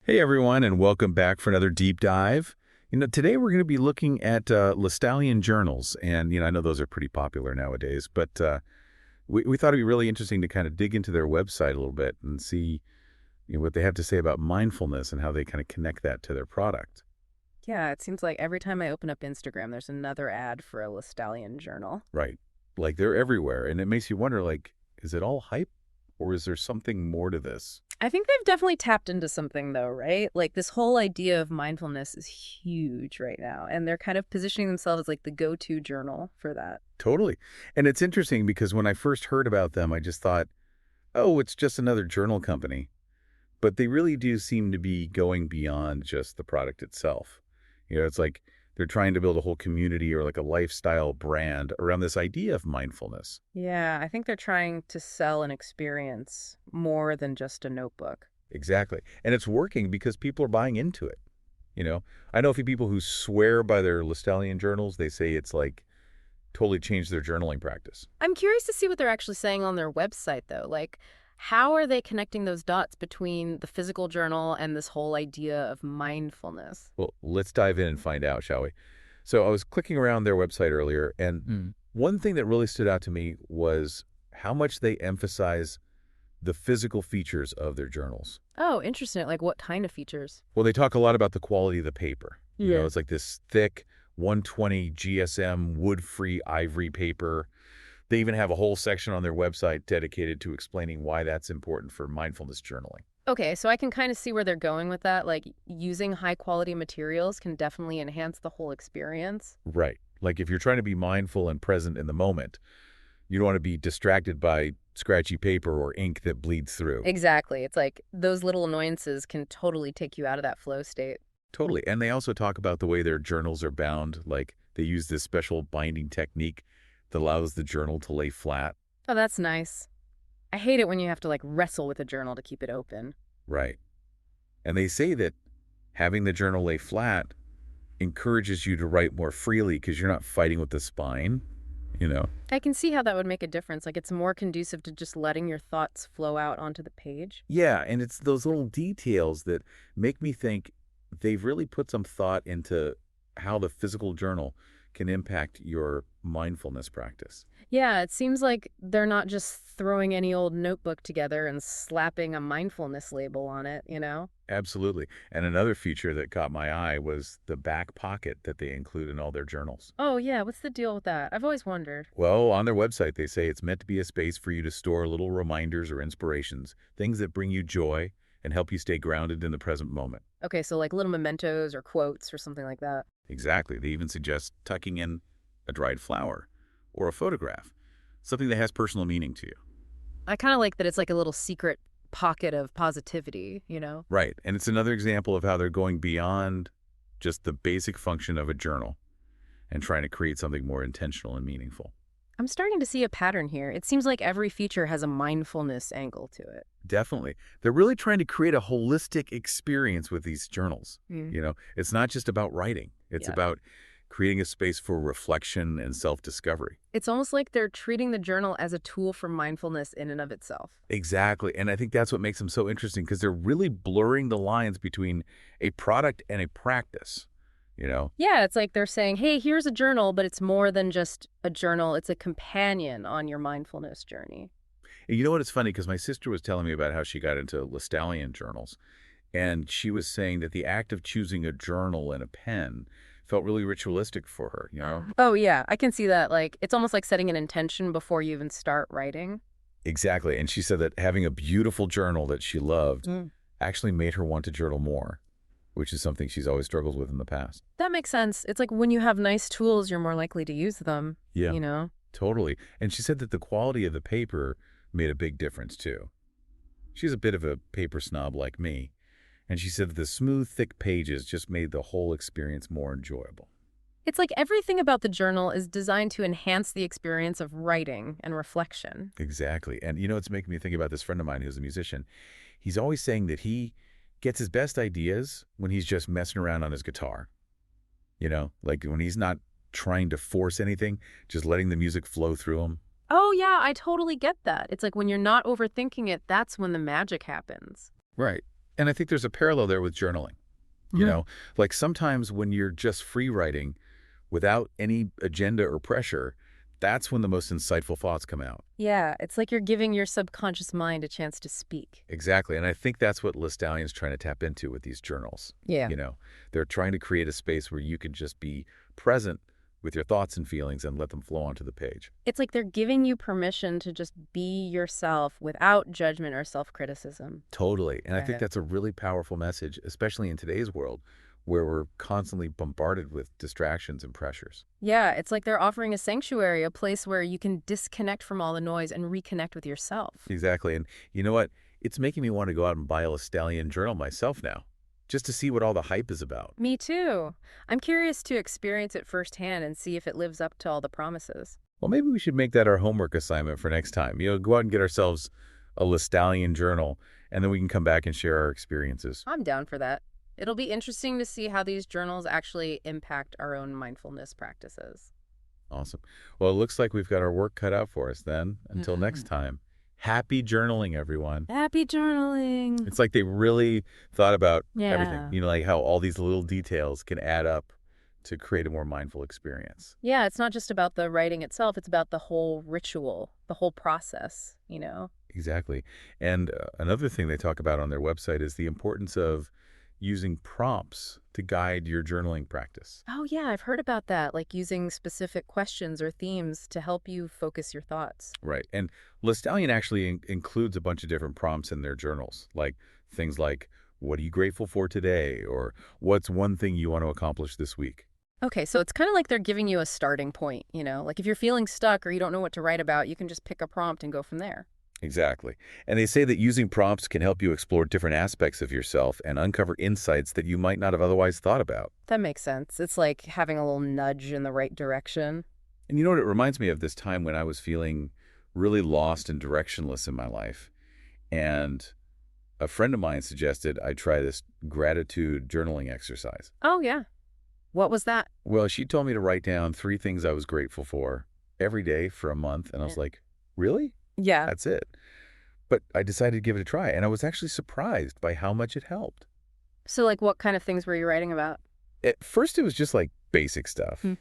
Hey everyone, and welcome back for another deep dive. Today we're going to be looking at Lestallion journals, and I know those are pretty popular nowadays, but we thought it'd be really interesting to kind of dig into their website a little bit and see what they have to say about mindfulness and how they kind of connect that to their product. Yeah, it seems like every time I open up Instagram, there's another ad for a Lestallion journal. Right. Like they're everywhere, and it makes you wonder, like, is it all hype, or is there something more to this? I think they've definitely tapped into something, though, right? Like, this whole idea of mindfulness is huge right now, and they're kind of positioning themselves as like the go-to journal for that. Totally. And it's interesting because when I first heard about them, I just thought, oh, it's just another journal company. But they really do seem to be going beyond just the product itself. It's like they're trying to build a whole community or like a lifestyle brand around this idea of mindfulness. Yeah, I think they're trying to sell an experience more than just a notebook. Exactly. And it's working because people are buying into it. I know a few people who swear by their Lestallion journals. They say it's like totally changed their journaling practice. I'm curious to see what they're actually saying on their website, though. Like, how are they connecting those dots between the physical journal and this whole idea of mindfulness? Well, let's dive in and find out, shall we? So I was clicking around their website earlier, and one thing that really stood out to me was how much they emphasize the physical features of their journals. Oh, interesting. Like, what kind of features? Well, they talk a lot about the quality of the paper. Yeah. It's like this thick 120 GSM wood-free ivory paper. They even have a whole section on their website dedicated to explaining why that's important for mindfulness journaling. Okay, so I can kind of see where they're going with that. Like, using high quality materials can definitely enhance the whole experience. Right. Like if you're trying to be mindful and present in the moment, you don't want to be distracted by scratchy paper or ink that bleeds through. Exactly. It's like those little annoyances can totally take you out of that flow state. Totally. And they also talk about the way their journals are bound. Like they use this special binding technique that allows the journal to lay flat. Oh, that's nice. I hate it when you have to like wrestle with a journal to keep it open. Right. And they say that having the journal lay flat encourages you to write more freely because you're not fighting with the spine. I can see how that would make a difference. Like, it's more conducive to just letting your thoughts flow out onto the page. Yeah, and it's those little details that make me think they've really put some thought into how the physical journal can impact your mindfulness practice. Yeah, it seems like they're not just throwing any old notebook together and slapping a mindfulness label on it? Absolutely. And another feature that caught my eye was the back pocket that they include in all their journals. Oh, yeah, what's the deal with that? I've always wondered. Well, on their website, they say it's meant to be a space for you to store little reminders or inspirations, things that bring you joy and help you stay grounded in the present moment. Okay, so like little mementos or quotes or something like that. Exactly. They even suggest tucking in a dried flower or a photograph, something that has personal meaning to you. I kind of like that it's like a little secret pocket of positivity? Right. And it's another example of how they're going beyond just the basic function of a journal and trying to create something more intentional and meaningful. I'm starting to see a pattern here. It seems like every feature has a mindfulness angle to it. Definitely. They're really trying to create a holistic experience with these journals. Mm. It's not just about writing. It's Yeah. about creating a space for reflection and self-discovery. It's almost like they're treating the journal as a tool for mindfulness in and of itself. Exactly. And I think that's what makes them so interesting because they're really blurring the lines between a product and a practice. Yeah, it's like they're saying, hey, here's a journal, but it's more than just a journal. It's a companion on your mindfulness journey. And you know what? It's funny because my sister was telling me about how she got into Lestallion journals. And she was saying that the act of choosing a journal and a pen felt really ritualistic for her. Oh, yeah, I can see that. Like, it's almost like setting an intention before you even start writing. Exactly. And she said that having a beautiful journal that she loved actually made her want to journal more, which is something she's always struggled with in the past. That makes sense. It's like when you have nice tools, you're more likely to use them. Yeah. Totally. And she said that the quality of the paper made a big difference, too. She's a bit of a paper snob like me. And she said that the smooth, thick pages just made the whole experience more enjoyable. It's like everything about the journal is designed to enhance the experience of writing and reflection. Exactly. And it's making me think about this friend of mine who's a musician. He's always saying that he gets his best ideas when he's just messing around on his guitar. Like when he's not trying to force anything, just letting the music flow through him. Oh, yeah, I totally get that. It's like when you're not overthinking it, that's when the magic happens. Right. And I think there's a parallel there with journaling. You Mhm. know, like sometimes when you're just free writing without any agenda or pressure, that's when the most insightful thoughts come out. Yeah, it's like you're giving your subconscious mind a chance to speak. Exactly. And I think that's what Listallion's trying to tap into with these journals. Yeah. You know, they're trying to create a space where you can just be present with your thoughts and feelings and let them flow onto the page. It's like they're giving you permission to just be yourself without judgment or self-criticism. Totally. And I think Right. that's a really powerful message, especially in today's world where we're constantly bombarded with distractions and pressures. Yeah, it's like they're offering a sanctuary, a place where you can disconnect from all the noise and reconnect with yourself. Exactly. And you know what? It's making me want to go out and buy a Lestallion journal myself now, just to see what all the hype is about. Me too. I'm curious to experience it firsthand and see if it lives up to all the promises. Well, maybe we should make that our homework assignment for next time. Go out and get ourselves a Lestallion journal, and then we can come back and share our experiences. I'm down for that. It'll be interesting to see how these journals actually impact our own mindfulness practices. Awesome. Well, it looks like we've got our work cut out for us then. Until next time, happy journaling, everyone. Happy journaling. It's like they really thought about everything, Yeah. like how all these little details can add up to create a more mindful experience. Yeah, it's not just about the writing itself, it's about the whole ritual, the whole process. Exactly. And another thing they talk about on their website is the importance of using prompts to guide your journaling practice. Oh, yeah, I've heard about that, like using specific questions or themes to help you focus your thoughts. Right. And Lestallion actually includes a bunch of different prompts in their journals, like things like, what are you grateful for today? Or what's one thing you want to accomplish this week? Okay, so it's kind of like they're giving you a starting point. Like if you're feeling stuck or you don't know what to write about, you can just pick a prompt and go from there. Exactly. And they say that using prompts can help you explore different aspects of yourself and uncover insights that you might not have otherwise thought about. That makes sense. It's like having a little nudge in the right direction. And you know what? It reminds me of this time when I was feeling really lost and directionless in my life. And a friend of mine suggested I try this gratitude journaling exercise. Oh, yeah. What was that? Well, she told me to write down 3 things I was grateful for every day for a month. And I was like, really? Yeah. That's it. But I decided to give it a try. And I was actually surprised by how much it helped. So, like, what kind of things were you writing about? At first, it was just like basic stuff, Hmm.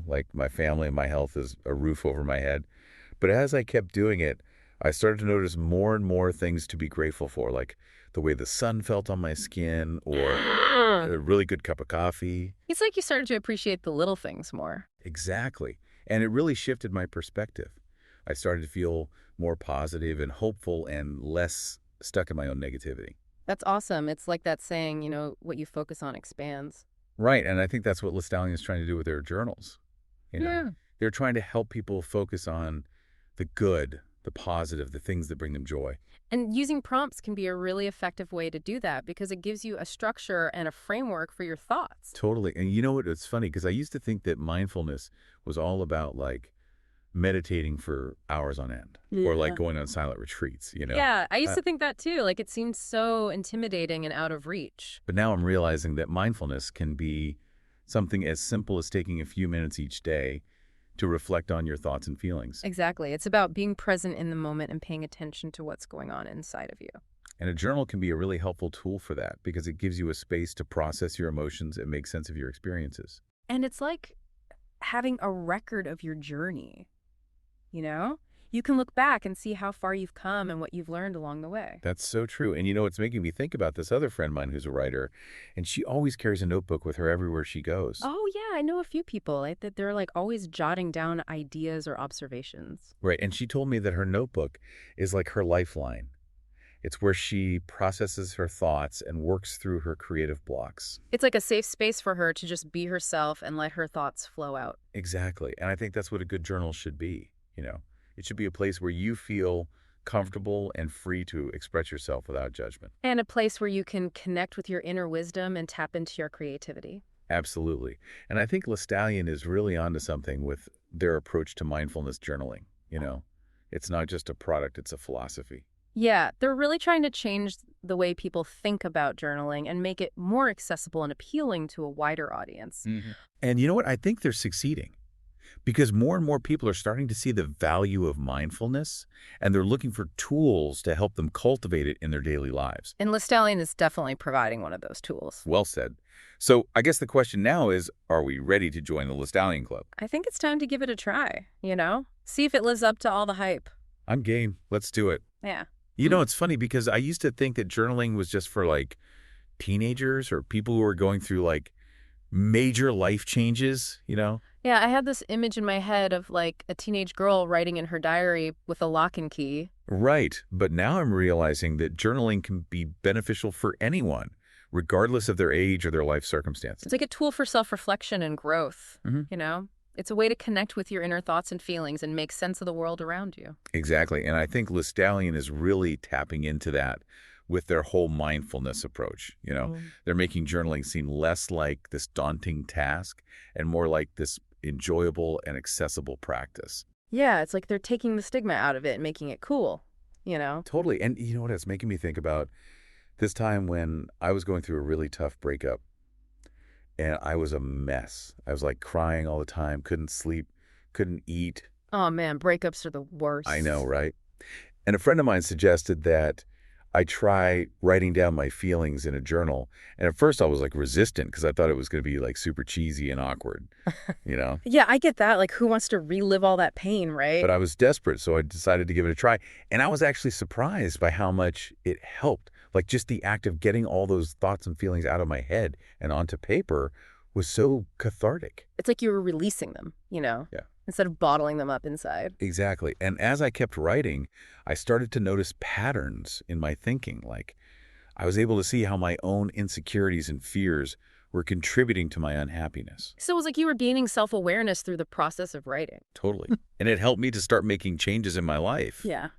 like my family and my health is a roof over my head. But as I kept doing it, I started to notice more and more things to be grateful for, like the way the sun felt on my skin or a really good cup of coffee. It's like you started to appreciate the little things more. Exactly. And it really shifted my perspective. I started to feel more positive and hopeful and less stuck in my own negativity. That's awesome. It's like that saying, what you focus on expands. Right. And I think that's what Lestallion is trying to do with their journals. You know, Yeah. they're trying to help people focus on the good, the positive, the things that bring them joy. And using prompts can be a really effective way to do that because it gives you a structure and a framework for your thoughts. Totally. And you know what? It's funny because I used to think that mindfulness was all about like meditating for hours on end or like Yeah. going on silent retreats. Yeah, I used Uh, to think that too. Like it seemed so intimidating and out of reach. but now I'm realizing that mindfulness can be something as simple as taking a few minutes each day to reflect on your thoughts and feelings. Exactly. It's about being present in the moment and paying attention to what's going on inside of you. And a journal can be a really helpful tool for that because it gives you a space to process your emotions and make sense of your experiences. And it's like having a record of your journey. You can look back and see how far you've come and what you've learned along the way. That's so true. And it's making me think about this other friend of mine who's a writer, and she always carries a notebook with her everywhere she goes. Oh, yeah, I know a few people that they're like always jotting down ideas or observations. Right. And she told me that her notebook is like her lifeline. It's where she processes her thoughts and works through her creative blocks. It's like a safe space for her to just be herself and let her thoughts flow out. Exactly. And I think that's what a good journal should be. It should be a place where you feel comfortable and free to express yourself without judgment. And a place where you can connect with your inner wisdom and tap into your creativity. Absolutely. And I think Lestallion is really onto something with their approach to mindfulness journaling. It's not just a product, it's a philosophy. Yeah, they're really trying to change the way people think about journaling and make it more accessible and appealing to a wider audience. And you know what? I think they're succeeding. Because more and more people are starting to see the value of mindfulness, and they're looking for tools to help them cultivate it in their daily lives. And Lestallion is definitely providing one of those tools. Well said. So I guess the question now is, are we ready to join the Lestallion Club? I think it's time to give it a try, See if it lives up to all the hype. I'm game. Let's do it. Yeah. It's funny because I used to think that journaling was just for like teenagers or people who are going through like major life changes. Yeah, I had this image in my head of like a teenage girl writing in her diary with a lock and key. Right. But now I'm realizing that journaling can be beneficial for anyone, regardless of their age or their life circumstances. It's like a tool for self-reflection and growth, Mhm. It's a way to connect with your inner thoughts and feelings and make sense of the world around you. Exactly. And I think Lestallion is really tapping into that with their whole mindfulness approach. They're making journaling seem less like this daunting task and more like this enjoyable and accessible practice. Yeah, it's like they're taking the stigma out of it and making it cool. Totally. And you know what? It's making me think about this time when I was going through a really tough breakup and I was a mess. I was like crying all the time, couldn't sleep, couldn't eat. Oh man, breakups are the worst. I know, right? And a friend of mine suggested that I try writing down my feelings in a journal. And at first I was like resistant because I thought it was going to be like super cheesy and awkward, you know? Yeah, I get that. Like, who wants to relive all that pain, right? But I was desperate, so I decided to give it a try. And I was actually surprised by how much it helped. Like just the act of getting all those thoughts and feelings out of my head and onto paper was so cathartic. It's like you were releasing them, Yeah. instead of bottling them up inside. Exactly. And as I kept writing, I started to notice patterns in my thinking. Like I was able to see how my own insecurities and fears were contributing to my unhappiness. So it was like you were gaining self-awareness through the process of writing. Totally. And it helped me to start making changes in my life. Yeah.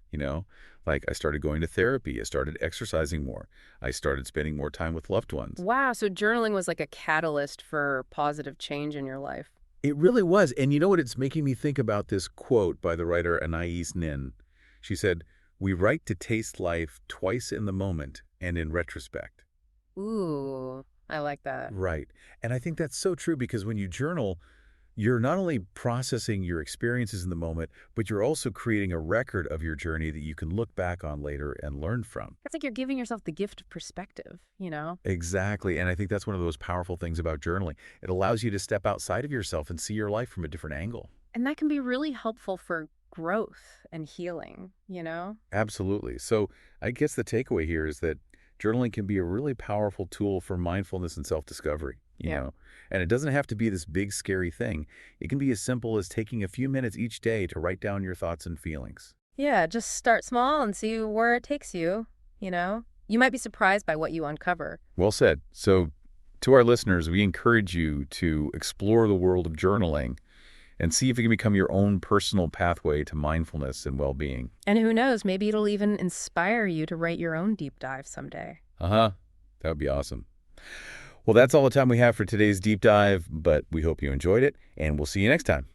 Like I started going to therapy. I started exercising more. I started spending more time with loved ones. Wow, so journaling was like a catalyst for positive change in your life. It really was. And you know what? It's making me think about this quote by the writer Anais Nin. She said, "We write to taste life twice in the moment and in retrospect." Ooh, I like that. Right. And I think that's so true because when you journal, you're not only processing your experiences in the moment, but you're also creating a record of your journey that you can look back on later and learn from. It's like you're giving yourself the gift of perspective. Exactly. And I think that's one of those powerful things about journaling. It allows you to step outside of yourself and see your life from a different angle. And that can be really helpful for growth and healing. Absolutely. So I guess the takeaway here is that journaling can be a really powerful tool for mindfulness and self-discovery, Yeah. And it doesn't have to be this big, scary thing. It can be as simple as taking a few minutes each day to write down your thoughts and feelings. Yeah, just start small and see where it takes you. You might be surprised by what you uncover. Well said. So to our listeners, we encourage you to explore the world of journaling and see if it can become your own personal pathway to mindfulness and well-being. And who knows, maybe it'll even inspire you to write your own deep dive someday. Uh-huh. That would be awesome. Well, that's all the time we have for today's deep dive, but we hope you enjoyed it, and we'll see you next time.